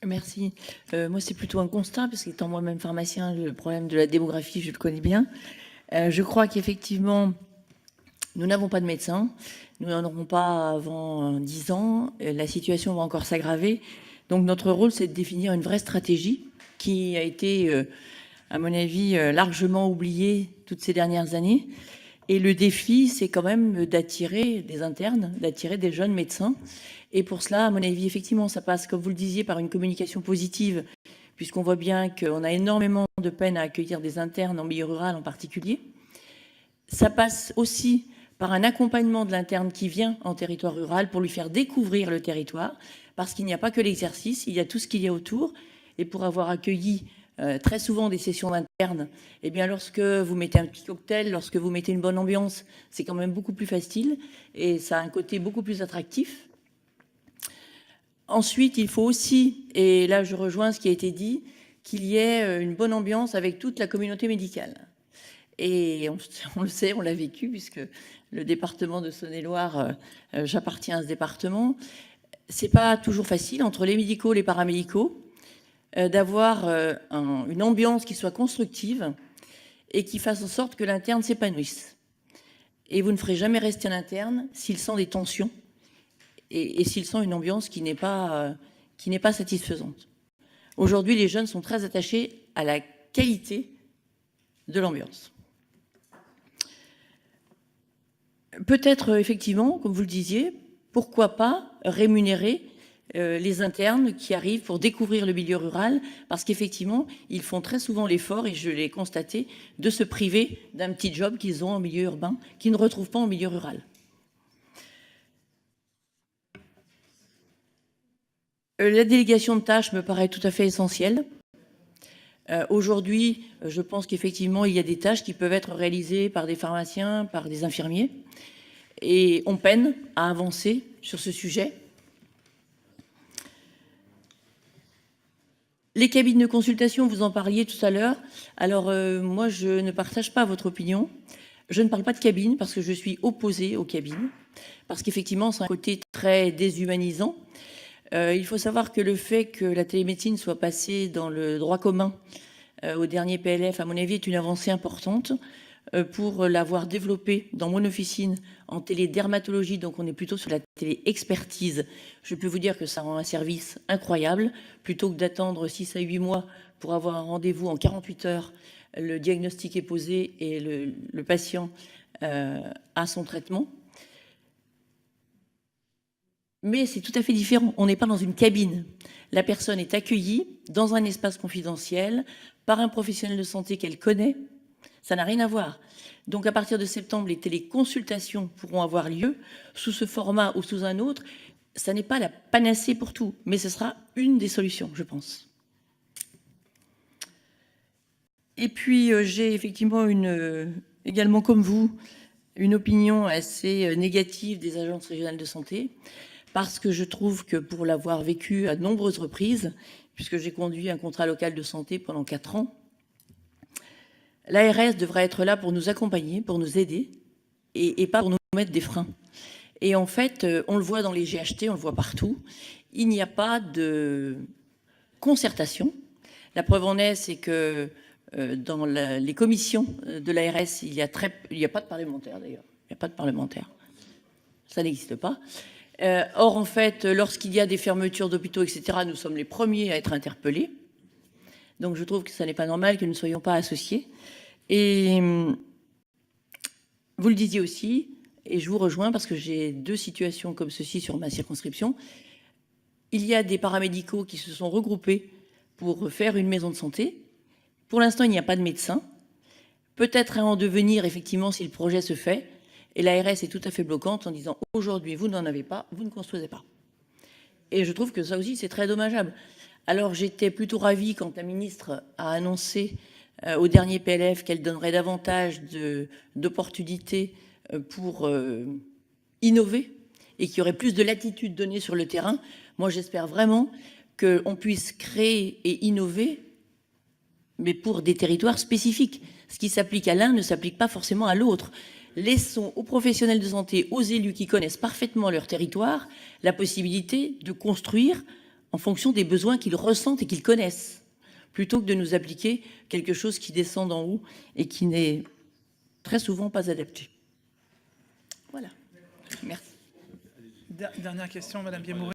Merci. Moi, c'est plutôt un constat, parce qu'étant moi-même pharmacien, le problème de la démographie, je le connais bien. Je crois qu'effectivement, nous n'avons pas de médecins. Nous n'en aurons pas avant 10 ans. La situation va encore s'aggraver. Donc, notre rôle, c'est de définir une vraie stratégie qui a été, à mon avis, largement oubliée toutes ces dernières années. Et le défi, c'est quand même d'attirer des internes, d'attirer des jeunes médecins. Et pour cela, à mon avis, effectivement, ça passe, comme vous le disiez, par une communication positive, puisqu'on voit bien qu'on a énormément de peine à accueillir des internes en milieu rural en particulier. Ça passe aussi par un accompagnement de l'interne qui vient en territoire rural pour lui faire découvrir le territoire, parce qu'il n'y a pas que l'exercice, il y a tout ce qu'il y a autour. Et pour avoir accueilli très souvent des sessions d'internes, eh bien, lorsque vous mettez un petit cocktail, lorsque vous mettez une bonne ambiance, c'est quand même beaucoup plus facile et ça a un côté beaucoup plus attractif. Ensuite, il faut aussi, et là je rejoins ce qui a été dit, qu'il y ait une bonne ambiance avec toute la communauté médicale. Et on le sait, on l'a vécu, puisque le département de Saône-et-Loire, j'appartiens à ce département. C'est pas toujours facile, entre les médicaux et les paramédicaux, d'avoir une ambiance qui soit constructive et qui fasse en sorte que l'interne s'épanouisse. Et vous ne ferez jamais rester un interne s'il sent des tensions et s'il sent une ambiance qui n'est pas satisfaisante. Aujourd'hui, les jeunes sont très attachés à la qualité de l'ambiance. Peut-être, effectivement, comme vous le disiez, pourquoi pas rémunérer les internes qui arrivent pour découvrir le milieu rural, parce qu'effectivement, ils font très souvent l'effort, et je l'ai constaté, de se priver d'un petit job qu'ils ont en milieu urbain, qu'ils ne retrouvent pas en milieu rural. La délégation de tâches me paraît tout à fait essentielle. Aujourd'hui, je pense qu'effectivement, il y a des tâches qui peuvent être réalisées par des pharmaciens, par des infirmiers, et on peine à avancer sur ce sujet. Les cabines de consultation, vous en parliez tout à l'heure. Alors, moi, je ne partage pas votre opinion. Je ne parle pas de cabines parce que je suis opposée aux cabines, parce qu'effectivement, c'est un côté très déshumanisant. Il faut savoir que le fait que la télémédecine soit passée dans le droit commun au dernier PLF, à mon avis, est une avancée importante. Pour l'avoir développée dans mon officine en télédermatologie, donc on est plutôt sur la télé-expertise, je peux vous dire que ça rend un service incroyable. Plutôt que d'attendre 6 à 8 mois pour avoir un rendez-vous en 48 heures, le diagnostic est posé et le patient a son traitement. Mais c'est tout à fait différent. On n'est pas dans une cabine. La personne est accueillie dans un espace confidentiel par un professionnel de santé qu'elle connaît. Ça n'a rien à voir. Donc, à partir de septembre, les téléconsultations pourront avoir lieu sous ce format ou sous un autre. Ça n'est pas la panacée pour tout, mais ce sera une des solutions, je pense. Et puis, j'ai effectivement également comme vous, une opinion assez négative des agences régionales de santé, parce que je trouve que pour l'avoir vécu à de nombreuses reprises, puisque j'ai conduit un contrat local de santé pendant 4 ans, l'ARS devrait être là pour nous accompagner, pour nous aider, et pas pour nous mettre des freins. Et en fait, on le voit dans les GHT, on le voit partout, il n'y a pas de concertation. La preuve en est, c'est que dans les commissions de l'ARS, il n'y a pas de parlementaires d'ailleurs. Il n'y a pas de parlementaires. Ça n'existe pas. Or, en fait, lorsqu'il y a des fermetures d'hôpitaux, etc., nous sommes les premiers à être interpellés. Donc, je trouve que ça n'est pas normal que nous ne soyons pas associés. Et vous le disiez aussi, et je vous rejoins parce que j'ai 2 situations comme ceci sur ma circonscription. Il y a des paramédicaux qui se sont regroupés pour faire une maison de santé. Pour l'instant, il n'y a pas de médecin. Peut-être à en devenir, effectivement, si le projet se fait. Et l'ARS est tout à fait bloquante en disant « Aujourd'hui, vous n'en avez pas, vous ne construisez pas ». Et je trouve que ça aussi, c'est très dommageable. Alors, j'étais plutôt ravie quand la ministre a annoncé au dernier PLF qu'elle donnerait davantage d'opportunités pour innover et qu'il y aurait plus de latitude donnée sur le terrain. Moi, j'espère vraiment qu'on puisse créer et innover, mais pour des territoires spécifiques. Ce qui s'applique à l'un ne s'applique pas forcément à l'autre. Laissons aux professionnels de santé, aux élus qui connaissent parfaitement leur territoire, la possibilité de construire en fonction des besoins qu'ils ressentent et qu'ils connaissent, plutôt que de nous appliquer quelque chose qui descend d'en haut et qui n'est très souvent pas adapté. Voilà. Merci. Dernière question, Madame Biémouret.